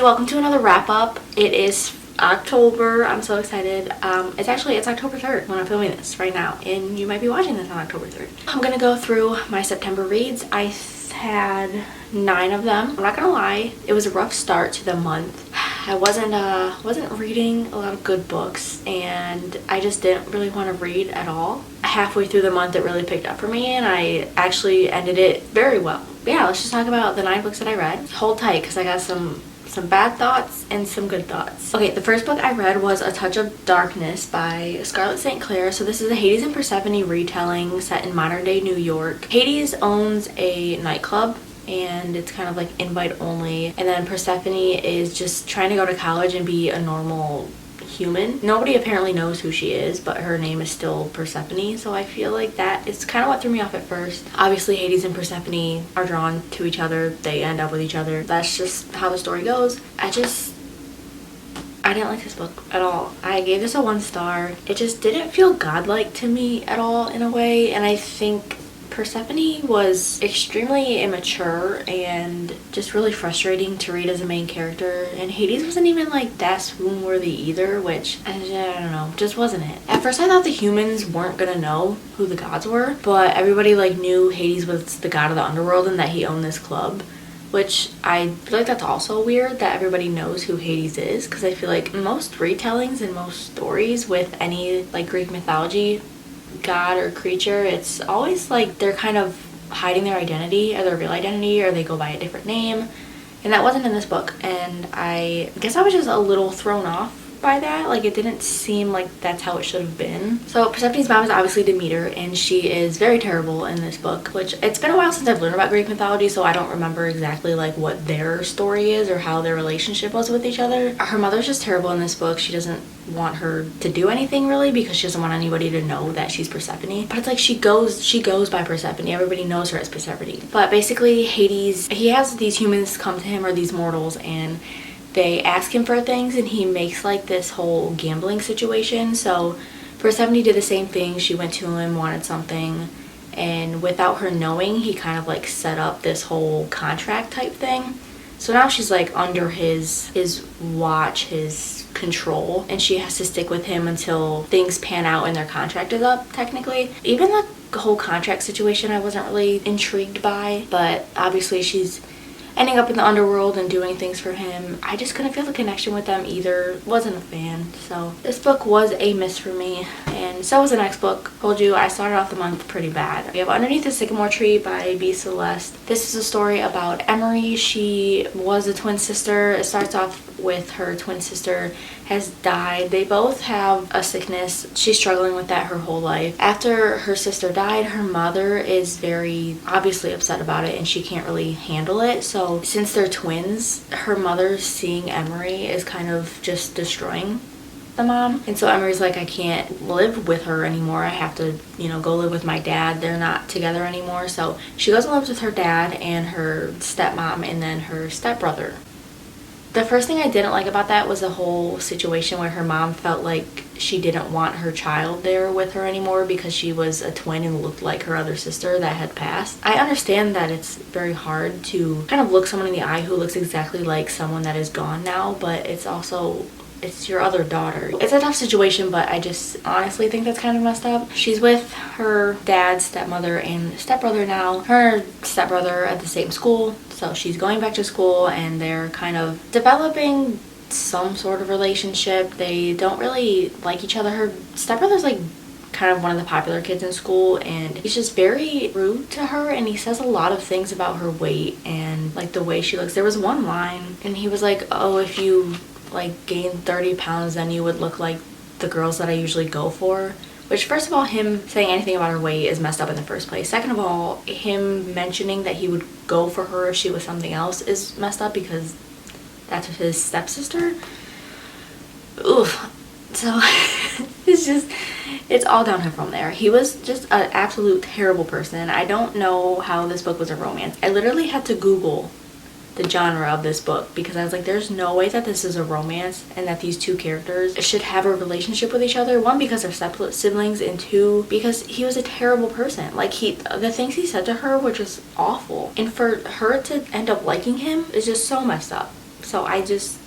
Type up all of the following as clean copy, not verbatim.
welcome to another wrap up. It is October. I'm so excited. It's October 3rd when I'm filming this right now, and you might be watching this on October 3rd. I'm gonna go through my September reads. I had 9 of them. I'm not gonna lie, it was a rough start to the month. I wasn't reading a lot of good books, and I just didn't really want to read at all. Halfway through the month it really picked up for me, and I actually ended it very well. But yeah, let's just talk about the 9 books that I read. Hold tight because I got some bad thoughts and some good thoughts. Okay, the first book I read was A Touch of Darkness by Scarlett St. Clair. So this is a Hades and Persephone retelling set in modern day New York. Hades owns a nightclub, and it's kind of like invite only, and then Persephone is just trying to go to college and be a normal human. Nobody apparently knows who she is, but her name is still Persephone, so I feel like that is kind of what threw me off at first. Obviously Hades and Persephone are drawn to each other, they end up with each other. That's just how the story goes. I didn't like this book at all. I gave this a 1 star. It just didn't feel godlike to me at all in a way, and I think Persephone was extremely immature and just really frustrating to read as a main character, and Hades wasn't even like that swoon worthy either, which I don't know, just wasn't it. At first I thought the humans weren't gonna know who the gods were, but everybody like knew Hades was the god of the underworld and that he owned this club, which I feel like that's also weird that everybody knows who Hades is, because I feel like most retellings and most stories with any like Greek mythology god or creature, it's always like they're kind of hiding their identity or their real identity, or they go by a different name, and that wasn't in this book, and I guess I was just a little thrown off by that. Like, it didn't seem like that's how it should have been. So Persephone's mom is obviously Demeter, and she is very terrible in this book, which it's been a while since I've learned about Greek mythology, so I don't remember exactly like what their story is or how their relationship was with each other. Her mother's just terrible in this book. She doesn't want her to do anything really because she doesn't want anybody to know that she's Persephone, but it's like she goes by Persephone. Everybody knows her as Persephone. But basically Hades, he has these humans come to him, or these mortals, and they ask him for things, and he makes like this whole gambling situation. So Persephone did the same thing. She went to him, wanted something, and without her knowing, he kind of like set up this whole contract type thing. So now she's like under his watch, his control, and she has to stick with him until things pan out and their contract is up, technically. Even the whole contract situation I wasn't really intrigued by, but obviously she's ending up in the underworld and doing things for him. I just couldn't feel the connection with them either. Wasn't a fan. So this book was a miss for me, and so was the next book. Told you I started off the month pretty bad. We have Underneath the Sycamore Tree by B. Celeste. This is a story about Emery. She was a twin sister. It starts off with her twin sister has died. They both have a sickness. She's struggling with that her whole life. After her sister died, her mother is very obviously upset about it, and she can't really handle it. So since they're twins, her mother seeing Emery is kind of just destroying the mom. And so Emery's like, I can't live with her anymore. I have to, go live with my dad. They're not together anymore. So she goes and lives with her dad and her stepmom and then her stepbrother. The first thing I didn't like about that was the whole situation where her mom felt like she didn't want her child there with her anymore because she was a twin and looked like her other sister that had passed. I understand that it's very hard to kind of look someone in the eye who looks exactly like someone that is gone now, but it's your other daughter. It's a tough situation, but I just honestly think that's kind of messed up. She's with her dad, stepmother, and stepbrother now. Her stepbrother at the same school, so she's going back to school, and they're kind of developing some sort of relationship. They don't really like each other. Her stepbrother's like kind of one of the popular kids in school, and he's just very rude to her, and he says a lot of things about her weight and like the way she looks. There was one line, and he was like, oh, if you like gain 30 pounds then you would look like the girls that I usually go for, which first of all, him saying anything about her weight is messed up in the first place. Second of all, him mentioning that he would go for her if she was something else is messed up because that's his stepsister. Oof. So it's all downhill from there. He was just an absolute terrible person. I don't know how this book was a romance. I literally had to Google the genre of this book because I was like, there's no way that this is a romance and that these two characters should have a relationship with each other. One, because they're separate siblings, and two, because he was a terrible person. Like, the things he said to her were just awful, and for her to end up liking him is just so messed up. So I just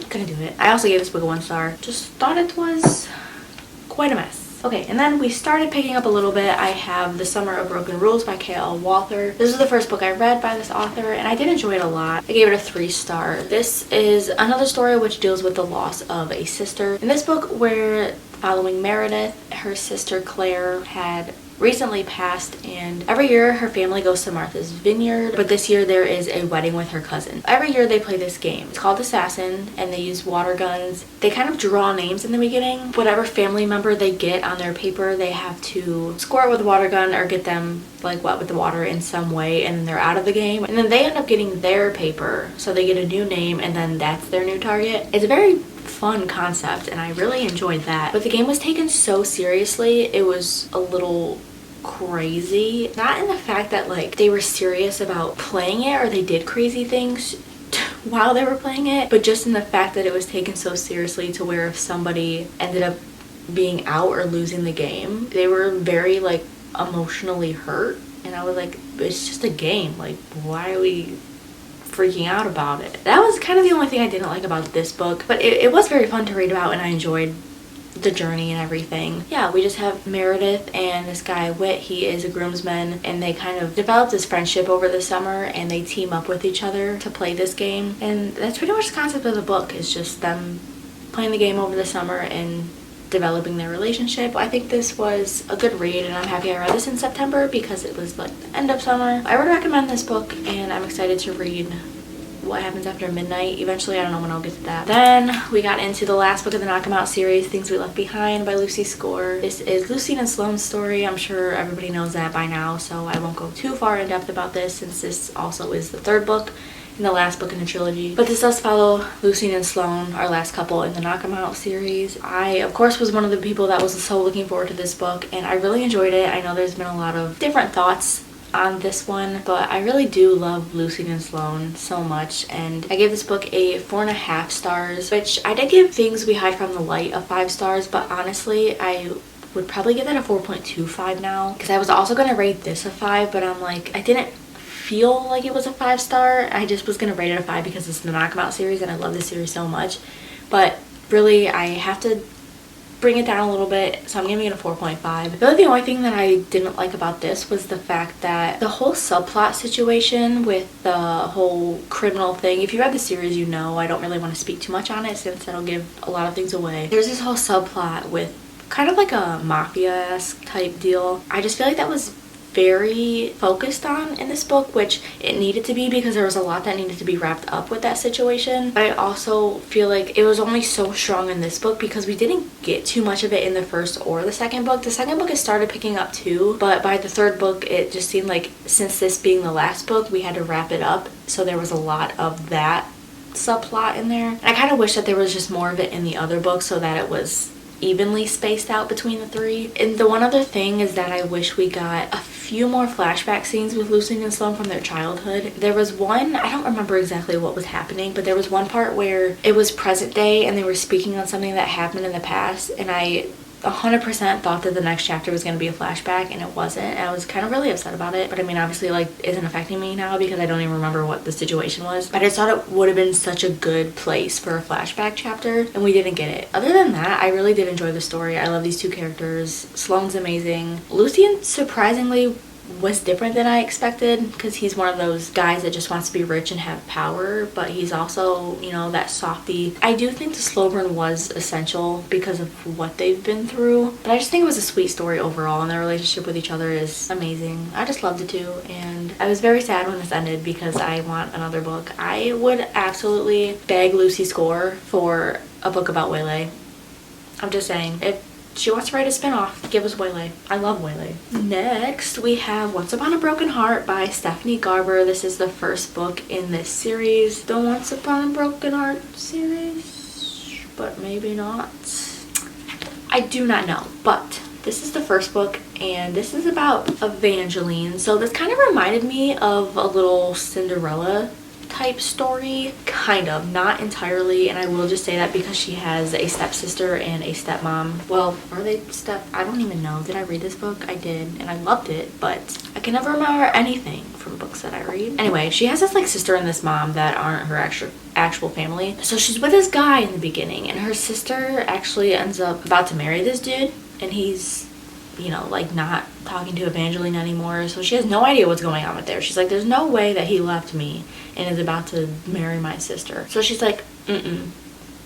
couldn't do it. I also gave this book a 1 star. Just thought it was quite a mess. Okay, and then we started picking up a little bit. I have The Summer of Broken Rules by K.L. Walther. This is the first book I read by this author, and I did enjoy it a lot. I gave it a 3 star. This is another story which deals with the loss of a sister. In this book, we're following Meredith. Her sister Claire had recently passed, and every year her family goes to Martha's Vineyard, but this year there is a wedding with her cousin. Every year they play this game. It's called Assassin, and they use water guns. They kind of draw names in the beginning. Whatever family member they get on their paper, they have to score it with a water gun or get them like wet with the water in some way, and then they're out of the game. And then they end up getting their paper, so they get a new name, and then that's their new target. It's a very fun concept, and I really enjoyed that. But the game was taken so seriously, it was a little crazy. Not in the fact that like they were serious about playing it or they did crazy things while they were playing it, but just in the fact that it was taken so seriously to where if somebody ended up being out or losing the game, they were very like emotionally hurt. And I was like, it's just a game, like why are we freaking out about it? That was kind of the only thing I didn't like about this book, but it was very fun to read about, and I enjoyed the journey and everything. Yeah, we just have Meredith and this guy Whit. He is a groomsman, and they kind of developed this friendship over the summer, and they team up with each other to play this game. And that's pretty much the concept of the book, is just them playing the game over the summer and developing their relationship. I think this was a good read, and I'm happy I read this in September because it was like the end of summer. I would recommend this book, and I'm excited to read What Happens After Midnight. Eventually, I don't know when I'll get to that. Then we got into the last book of the Knock 'Em Out series, Things We Left Behind by Lucy Score. This is Lucine and Sloane's story. I'm sure everybody knows that by now, so I won't go too far in depth about this, since this also is the 3rd book and the last book in the trilogy. But this does follow Lucine and Sloane, our last couple in the Knock 'Em Out series. I, of course, was one of the people that was so looking forward to this book, and I really enjoyed it. I know there's been a lot of different thoughts on this one, but I really do love Lucine and Sloane so much, and I gave this book a 4.5 stars, which I did give Things We Hide from the Light a 5 stars, but honestly, I would probably give that a 4.25 now, because I was also going to rate this a 5, but I'm like, I didn't feel like it was a 5 star. I just was going to rate it a 5 because it's the Knock 'Em Out series, and I love this series so much, but really, I have to bring it down a little bit, so I'm giving it a 4.5. Really, the only thing that I didn't like about this was the fact that the whole subplot situation with the whole criminal thing, if you read the series, you know I don't really want to speak too much on it since that'll give a lot of things away. There's this whole subplot with kind of like a mafia-esque type deal. I just feel like that was very focused on in this book, which it needed to be because there was a lot that needed to be wrapped up with that situation. But I also feel like it was only so strong in this book because we didn't get too much of it in the 1st or the 2nd book. The 2nd book it started picking up too, but by the 3rd book it just seemed like, since this being the last book, we had to wrap it up, so there was a lot of that subplot in there. I kind of wish that there was just more of it in the other books so that it was evenly spaced out between the 3. And the one other thing is that I wish we got a few more flashback scenes with Lucine and Sloane from their childhood. There was one, I don't remember exactly what was happening, but there was one part where it was present day and they were speaking on something that happened in the past, and I 100% thought that the next chapter was going to be a flashback, and it wasn't, and I was kind of really upset about it. But I mean, obviously, like, it isn't affecting me now because I don't even remember what the situation was, but I just thought it would have been such a good place for a flashback chapter, and we didn't get it. Other than that, I really did enjoy the story. I love these 2 characters. Sloane's amazing. Lucien surprisingly was different than I expected, because he's one of those guys that just wants to be rich and have power, but he's also, you know, that softy. I do think the slow burn was essential because of what they've been through, but I just think it was a sweet story overall, and their relationship with each other is amazing. I just loved it too, and I was very sad when this ended because I want another book. I would absolutely beg Lucy Score for a book about Waylay. I'm just saying, if she wants to write a spin-off, give us Waylay. I love Waylay. Next, we have Once Upon a Broken Heart by Stephanie Garber. This is the 1st book in this series, the Once Upon a Broken Heart series, but maybe not. I do not know, but this is the 1st book, and this is about Evangeline. So this kind of reminded me of a little Cinderella type story, kind of, not entirely, and I will just say that because she has a stepsister and a stepmom. Well, are they I don't even know. Did I read this book? I did, and I loved it, but I can never remember anything from books that I read. Anyway, she has this like sister and this mom that aren't her actual family. So she's with this guy in the beginning, and her sister actually ends up about to marry this dude, and he's, you know, like not talking to Evangeline anymore, so she has no idea what's going on with there. She's like, there's no way that he left me and is about to marry my sister. So she's like,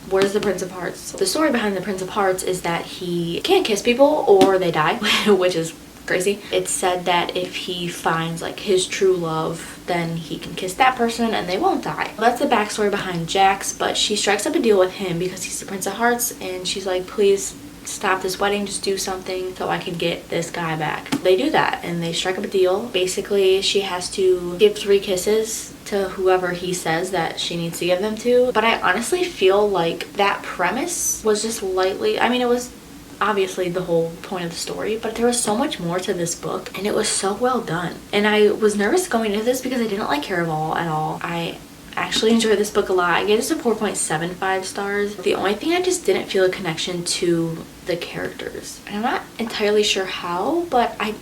where's the Prince of Hearts? The story behind the Prince of Hearts is that he can't kiss people or they die, which is crazy. It's said that if he finds like his true love, then he can kiss that person and they won't die. Well, that's the backstory behind Jax, but she strikes up a deal with him because he's the Prince of Hearts, and she's like, please stop this wedding, just do something so I can get this guy back. They do that and they strike up a deal. Basically, she has to give 3 kisses to whoever he says that she needs to give them to. But I honestly feel like that premise was just lightly, I mean, it was obviously the whole point of the story, but there was so much more to this book and it was so well done. And I was nervous going into this because I didn't like Caraval at all. I actually enjoyed this book a lot. I gave this a 4.75 stars. The only thing, I just didn't feel a connection to the characters. And I'm not entirely sure how, but I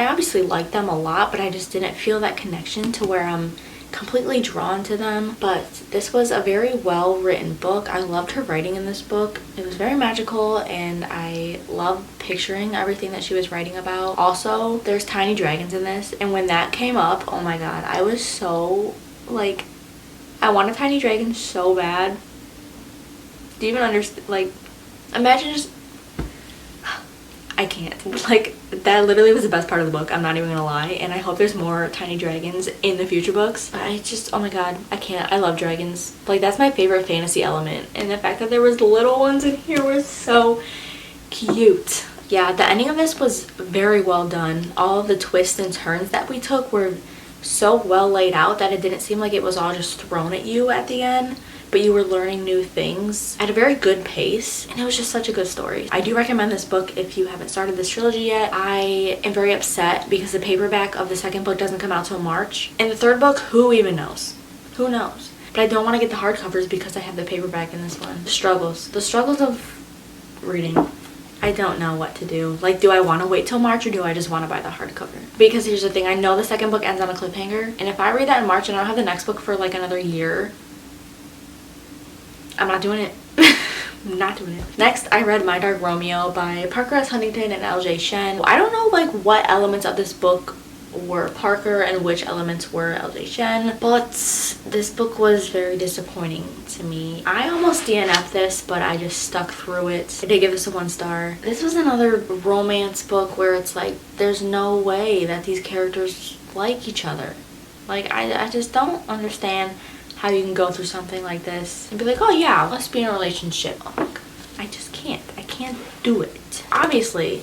obviously like them a lot, but I just didn't feel that connection to where I'm completely drawn to them. But this was a very well written book. I loved her writing in this book. It was very magical and I loved picturing everything that she was writing about. Also, there's tiny dragons in this, and when that came up, oh my god, I was so like, I want a tiny dragon so bad. Do you even understand? Like, imagine just, I can't. Like, that literally was the best part of the book, I'm not even gonna lie, and I hope there's more tiny dragons in the future books. I just, oh my god, I can't. I love dragons. Like, that's my favorite fantasy element, and the fact that there was little ones in here was so cute. Yeah, the ending of this was very well done. All of the twists and turns that we took were so well laid out that it didn't seem like it was all just thrown at you at the end, but you were learning new things at a very good pace, and it was just such a good story. I do recommend this book if you haven't started this trilogy yet. I am very upset because the paperback of the second book doesn't come out till March, and the third book, who even knows? Who knows? But I don't want to get the hardcovers because I have the paperback in this one. The struggles of reading. I don't know what to do. Like, do I want to wait till March or do I just want to buy the hardcover? Because here's the thing, I know the second book ends on a cliffhanger, and if I read that in March and I don't have the next book for like another year, I'm not doing it. I'm not doing it. Next, I read My Dark Romeo by Parker S. Huntington and L.J. Shen. I don't know like what elements of this book were Parker and which elements were L.J. Shen, but this book was very disappointing to me. I almost DNF'd this, but I just stuck through it. I did give this a 1 star. This was another romance book where it's like, there's no way that these characters like each other. Like, I just don't understand how you can go through something like this and be like, oh yeah, let's be in a relationship. Oh my god, I just can't. I can't do it. Obviously,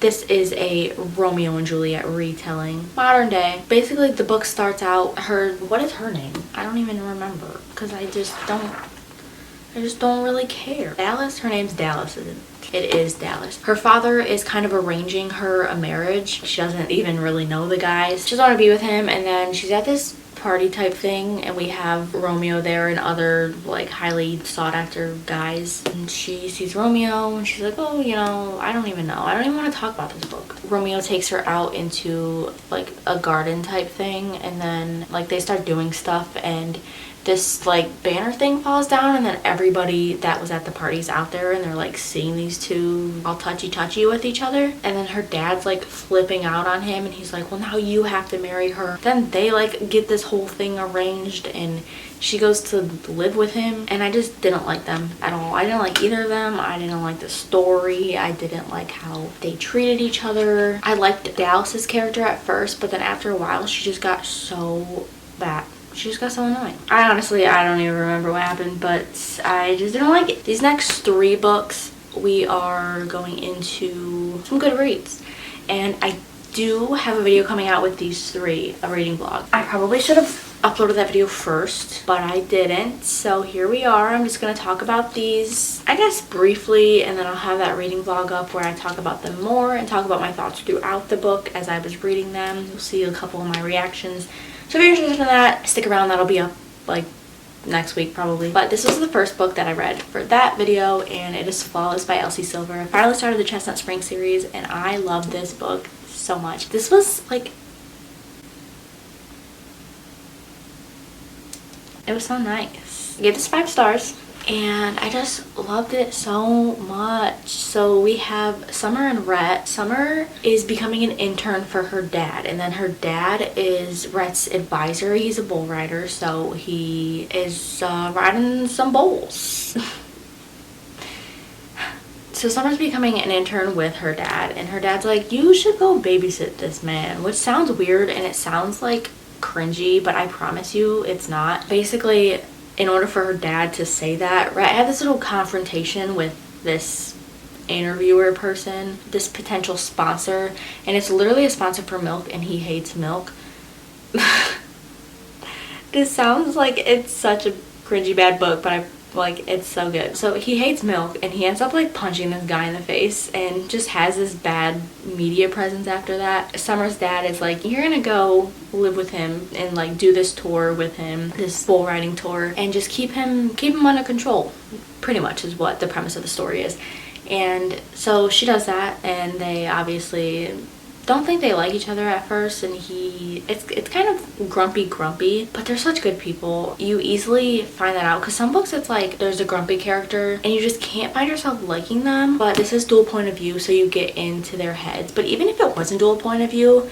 this is a Romeo and Juliet retelling, modern day. Basically, the book starts out, what is her name? I don't even remember because I just don't really care. Dallas? Her name's Dallas, isn't it? It is Dallas. Her father is kind of arranging her a marriage. She doesn't even really know the guys. She doesn't want to be with him, and then she's at this party type thing, and we have Romeo there and other like highly sought after guys, and she sees Romeo and she's like, oh, you know, I don't even want to talk about this book. Romeo takes her out into like a garden type thing, and then like they start doing stuff, and this like banner thing falls down, and then everybody that was at the party's out there, and they're like seeing these two all touchy with each other, and then her dad's like flipping out on him, and he's like, well, now you have to marry her. Then they like get this whole thing arranged, and she goes to live with him, and I just didn't like them at all. I didn't like either of them. I didn't like the story. I didn't like how they treated each other. I liked Dallas's character at first, but then after a while she just got so bad. She just got so annoying. I don't even remember what happened, but I just didn't like it. These next 3 books, we are going into some good reads, and I do have a video coming out with these 3, a reading vlog. I probably should have uploaded that video first, but I didn't. So here we are. I'm just going to talk about these, I guess, briefly, and then I'll have that reading vlog up where I talk about them more and talk about my thoughts throughout the book as I was reading them. You'll see a couple of my reactions. So if you're interested in that, stick around. That'll be up like next week probably. But this was the first book that I read for that video, and it is Flawless by Elsie Silver. I finally started the Chestnut Spring series, and I love this book so much. This was like, it was so nice. I gave this 5 stars, and I just loved it so much. So we have Summer and Rhett. Summer is becoming an intern for her dad, and then her dad is Rhett's advisor. He's a bull rider, so he is riding some bulls. So Summer's becoming an intern with her dad, and her dad's like, you should go babysit this man, which sounds weird and it sounds like cringy, but I promise you it's not. Basically, in order for her dad to say that, Rhett had this little confrontation with this interviewer person, this potential sponsor, and it's literally a sponsor for milk, and he hates milk. This sounds like it's such a cringy bad book, but it's so good. So he hates milk, and he ends up like punching this guy in the face and just has this bad media presence after that. Summer's dad is like, you're gonna go live with him and like do this tour with him, this bull riding tour, and just keep him under control, pretty much is what the premise of the story is. And so she does that, and they obviously don't think they like each other at first, and it's kind of grumpy, but they're such good people. You easily find that out, because some books it's like there's a grumpy character and you just can't find yourself liking them, but this is dual point of view, so you get into their heads. But even if it wasn't dual point of view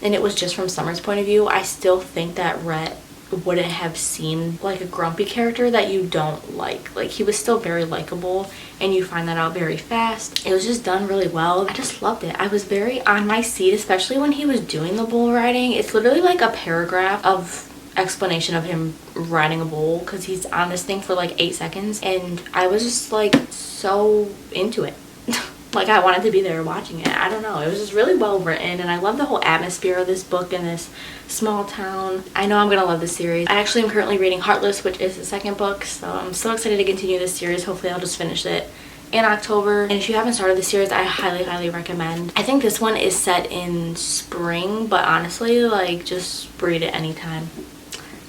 and it was just from Summer's point of view, I still think that Rhett wouldn't have seemed like a grumpy character that you don't like. Like, he was still very likable, and you find that out very fast. It was just done really well. I just loved it. I was very on my seat, especially when he was doing the bull riding. It's literally like a paragraph of explanation of him riding a bull, because he's on this thing for like 8 seconds, and I was just like so into it. Like, I wanted to be there watching it. I don't know. It was just really well written, and I love the whole atmosphere of this book in this small town. I know I'm gonna love this series. I actually am currently reading Heartless, which is the second book, so I'm so excited to continue this series. Hopefully I'll just finish it in October. And if you haven't started this series, I highly recommend. I think this one is set in spring, but honestly, like, just read it anytime,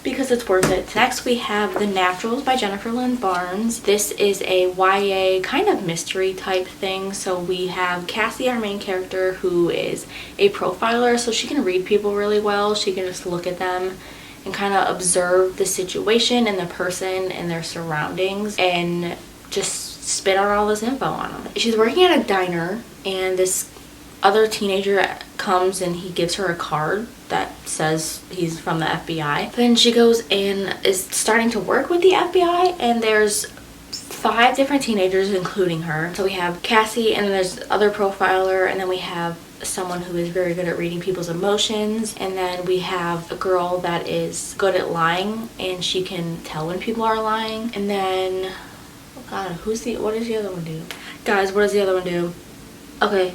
because it's worth it. Next we have The Naturals by Jennifer Lynn Barnes. This is a YA kind of mystery type thing. So we have Cassie, our main character, who is a profiler, so she can read people really well. She can just look at them and kind of observe the situation and the person and their surroundings and just spit out all this info on them. She's working at a diner, and this other teenager comes and he gives her a card that says he's from the FBI. Then she goes and is starting to work with the FBI, and there's 5 different teenagers including her. So we have Cassie, and then there's other profiler, and then we have someone who is very good at reading people's emotions, and then we have a girl that is good at lying, and she can tell when people are lying. And then, oh god, what does the other one do? Guys, what does the other one do? Okay,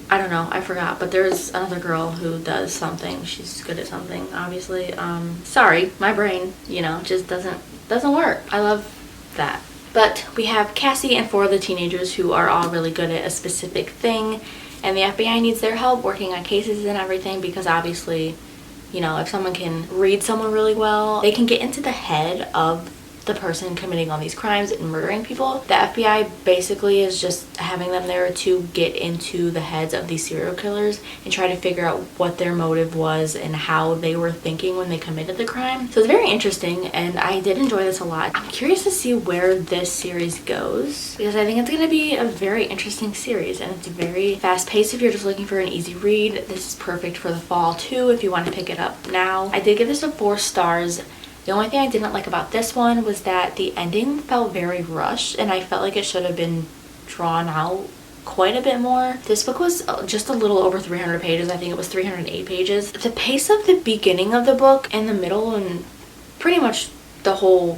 I don't know, I forgot, but there's another girl who does something. She's good at something, obviously. Sorry, my brain, just doesn't work. I love that. But we have Cassie and 4 of the teenagers who are all really good at a specific thing, and the FBI needs their help working on cases and everything, because obviously, if someone can read someone really well, they can get into the head of the person committing all these crimes and murdering people. The FBI basically is just having them there to get into the heads of these serial killers and try to figure out what their motive was and how they were thinking when they committed the crime. So it's very interesting, and I did enjoy this a lot. I'm curious to see where this series goes, because I think it's going to be a very interesting series, and it's very fast paced. If you're just looking for an easy read, this is perfect for the fall too, if you want to pick it up now. I did give this a 4 stars. The only thing I didn't like about this one was that the ending felt very rushed, and I felt like it should have been drawn out quite a bit more. This book was just a little over 300 pages. I think it was 308 pages. The pace of the beginning of the book and the middle and pretty much the whole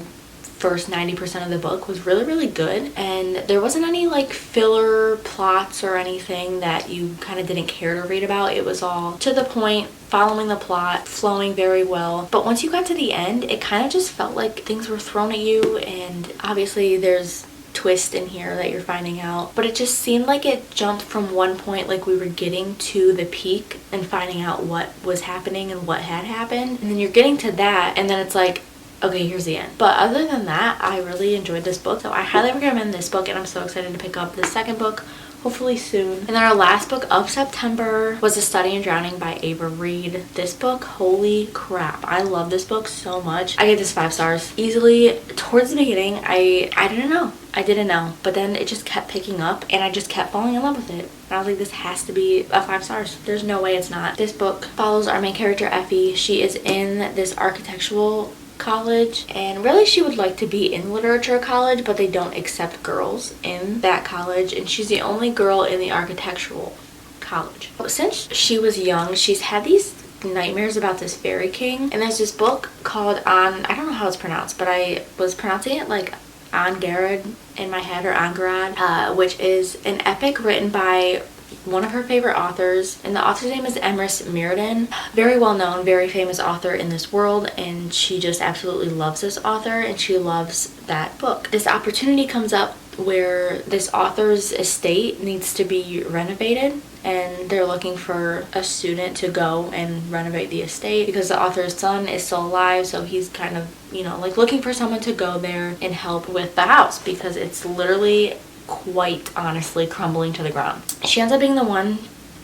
first 90% of the book was really, really good, and there wasn't any like filler plots or anything that you kind of didn't care to read about. It was all to the point, following the plot, flowing very well. But once you got to the end, it kind of just felt like things were thrown at you, and obviously there's twist in here that you're finding out, but it just seemed like it jumped from one point, like we were getting to the peak and finding out what was happening and what had happened, and then you're getting to that, and then it's like, okay, here's the end. But other than that, I really enjoyed this book, so I highly recommend this book, and I'm so excited to pick up the second book hopefully soon. And then our last book of September was A Study in Drowning by Ava Reed. This book, holy crap, I love this book so much. I gave this 5 stars easily. Towards the beginning, I didn't know, but then it just kept picking up, and I just kept falling in love with it. And I was like, this has to be a 5 stars. There's no way it's not. This book follows our main character, Effie. She is in this architectural college, and really she would like to be in literature college, but they don't accept girls in that college, and she's the only girl in the architectural college. Since she was young, she's had these nightmares about this fairy king, and there's this book called I don't know how it's pronounced, but I was pronouncing it like Angarad in my head, or Angarad, which is an epic written by one of her favorite authors, and the author's name is Emrys Mirrodin. Very well known, very famous author in this world, and she just absolutely loves this author, and she loves that book. This opportunity comes up where this author's estate needs to be renovated, and they're looking for a student to go and renovate the estate because the author's son is still alive, so he's kind of, you know, like looking for someone to go there and help with the house because it's literally quite honestly crumbling to the ground. She ends up being the one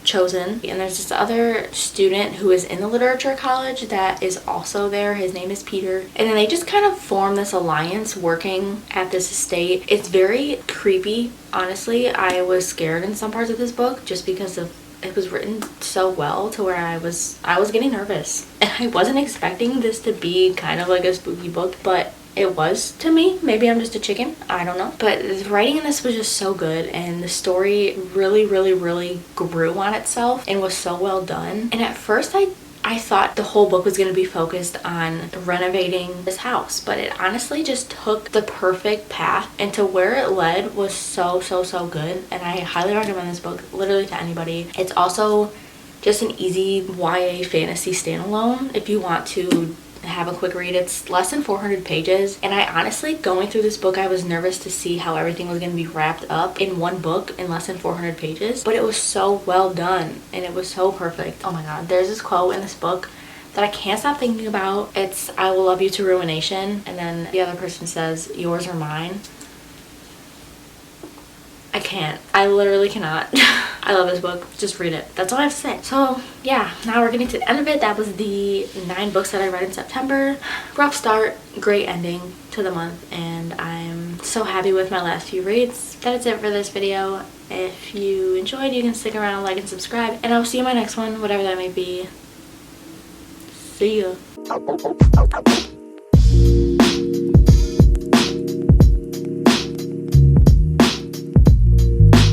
chosen, and there's this other student who is in the literature college that is also there. His name is Peter, and then they just kind of form this alliance working at this estate. It's very creepy, honestly. I was scared in some parts of this book just because of it was written so well to where I was getting nervous, and I wasn't expecting this to be kind of like a spooky book, but it was to me. Maybe I'm just a chicken, I don't know. But the writing in this was just so good, and the story really, really, really grew on itself and was so well done. And at first I thought the whole book was going to be focused on renovating this house, but it honestly just took the perfect path, and to where it led was so, so, so good. And I highly recommend this book literally to anybody. It's also just an easy YA fantasy standalone if you want to have a quick read. It's less than 400 pages, and I honestly, going through this book, I was nervous to see how everything was going to be wrapped up in one book in less than 400 pages, but it was so well done and it was so perfect. Oh my god, there's this quote in this book that I can't stop thinking about. It's, "I will love you to ruination," and then the other person says, "Yours or mine." I can't. I literally cannot. I love this book. Just read it. That's all I have to say. So yeah, now we're getting to the end of it. That was the 9 books that I read in September. Rough start, great ending to the month, and I'm so happy with my last few reads. That is it for this video. If you enjoyed, you can stick around, like, and subscribe, and I'll see you in my next one, whatever that may be. See ya.